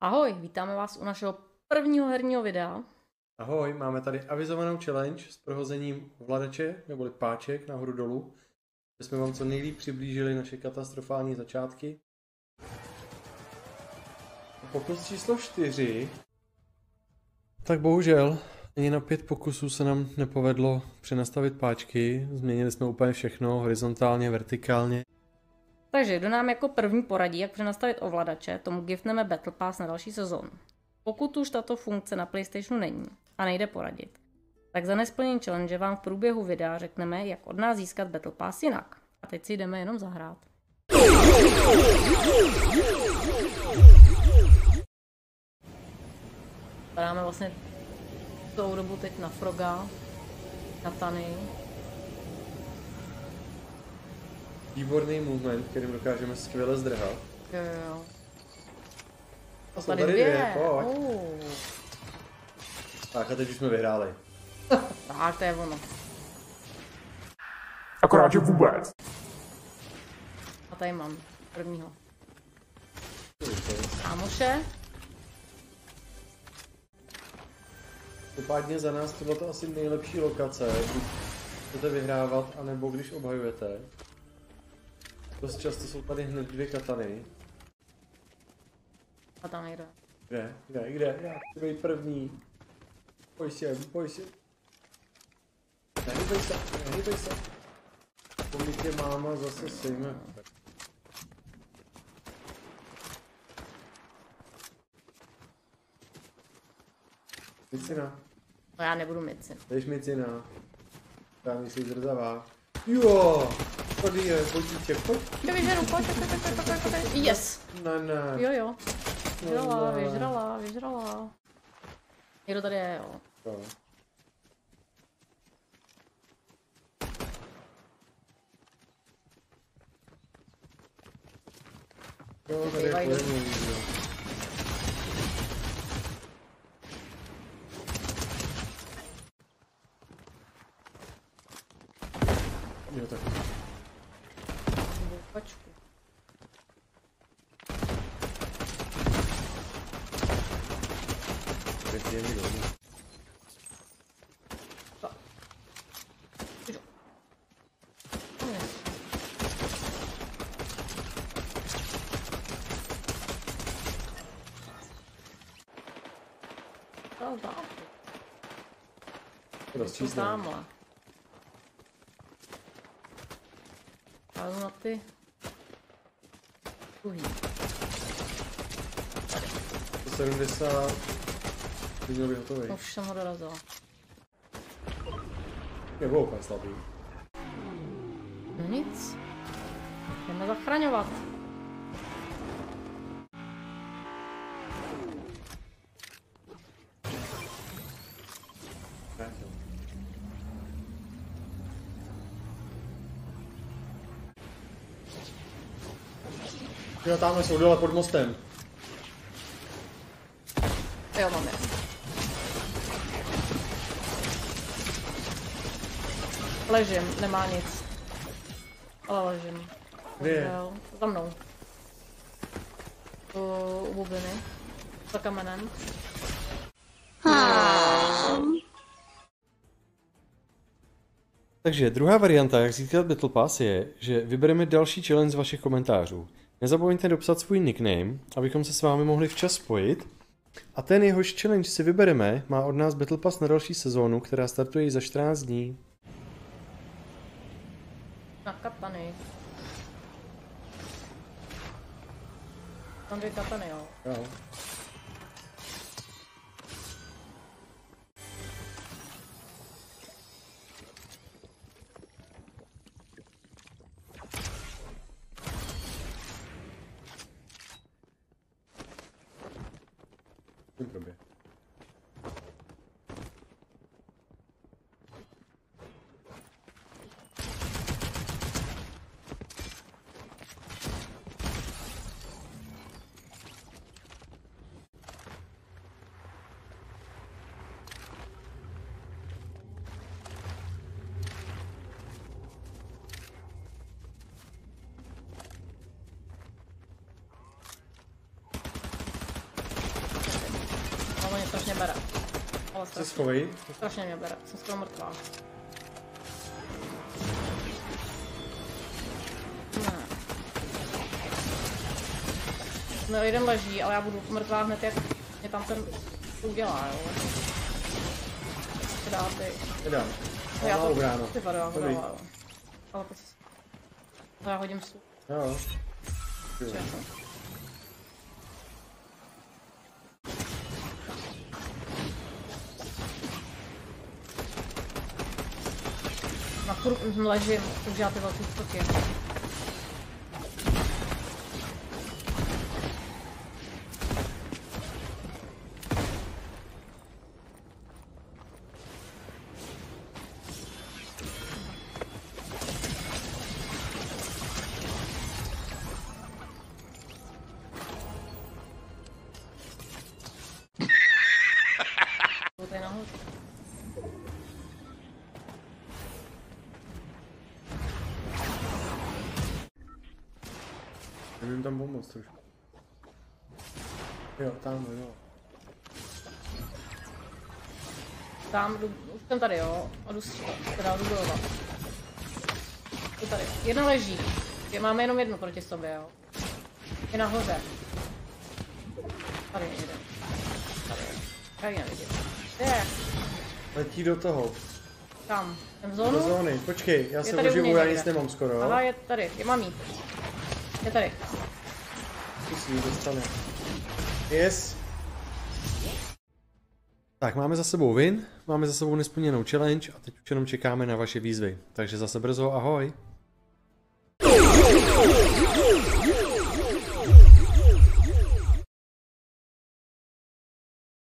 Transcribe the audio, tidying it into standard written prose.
Ahoj, vítáme vás u našeho prvního herního videa. Ahoj, máme tady avizovanou challenge s prohozením ovladače, neboli páček nahoru dolů, kde jsme vám co nejlíp přiblížili naše katastrofální začátky. Pokus číslo 4. Tak bohužel, ani na 5 pokusů se nám nepovedlo přenastavit páčky, změnili jsme úplně všechno, horizontálně, vertikálně. Takže kdo nám jako první poradí, jak přenastavit ovladače, tomu giftneme Battle Pass na další sezónu. Pokud už tato funkce na PlayStationu není a nejde poradit, tak za nesplnění challenge vám v průběhu videa řekneme, jak od nás získat Battle Pass jinak. A teď si jdeme jenom zahrát. Padáme vlastně tou dobu teď na Froga, na Tany. Výborný movement, kterým dokážeme skvěle zdrhat. Jo. A jsou tady dvě, pojď. Oh. Tak a teď už jsme vyhráli. Tak to je ono. Akorát, že vůbec. A tady mám prvního. Kámoše. Upádně za nás tohle to asi nejlepší lokace, když chcete vyhrávat, anebo když obhajujete. Dost často jsou tady hned dvě katany. A tam jde. Kde? Já chci být první. Pojď si. Nehýbej se. Pokud tě máma zase sejme. Micina. No já nebudu micin. Jdeš Micina. Tam jsi zrzavá. Jo! Tady je, pojďte, pojď. Já vyžeru, pojď. Yes. Ne. Jo. Vyžrala. Někdo tady je, jo. No. Jo, tady je pojemný, jo. Jo, tak. Počku. Teď je mi dolů. Jsou tamhle. Ale na ty tuhý. 70. Ty měl být hotový. Už jsem ho dorazila. Je úplně slabý. No nic. Jdeme zachraňovat. Jo, tamhle jsou dole pod mostem. Jo, mám je. Ležím, nemá nic. Ale ležím. Kde je? Za mnou. U bubliny. Za kamenem. Takže druhá varianta, jak získat Battle Pass je, že vybereme další challenge z vašich komentářů. Nezapomeňte dopsat svůj nickname, abychom se s vámi mohli včas spojit. A ten jehož challenge si vybereme, má od nás Battle Pass na další sezónu, která startuje již za 14 dní. Na katany. Tam dvě katany, jo. Jo. Proběh. strašně bere. Ale Se strašně. schovej. Strašně mě bere, jsem skoro mrtvá. No jeden leží, ale já budu mrtvá hned, jak mě tam ten udělá, jo. Dá ty. Nedá. No, já to bráno. ty vado, já ho dávám, jo. Ale to no, já hodím stůl. Jo. Na furt ležím, už já ty velký stoky. Tady nahoře. Nevím tam pomoct trošku. Jo, tam, jo. Tam jdu, už jsem tady, jo, a jdu teda jdu dolovat. Je tady, jedna leží, máme jenom jednu proti sobě, jo. Je nahoře. Tady jeden. Tady je. Já ji nevidím. Je, Letí do toho. tam, jsem v Do zónu. zóny. Počkej, já se tady u oživu, mě já někde. nic nemám skoro. Aha, je tady, je mamí. Je tady. Si ji dostane. Yes. Tak, máme za sebou win, máme za sebou nesplněnou challenge a teď už jenom čekáme na vaše výzvy. Takže zase brzo, ahoj.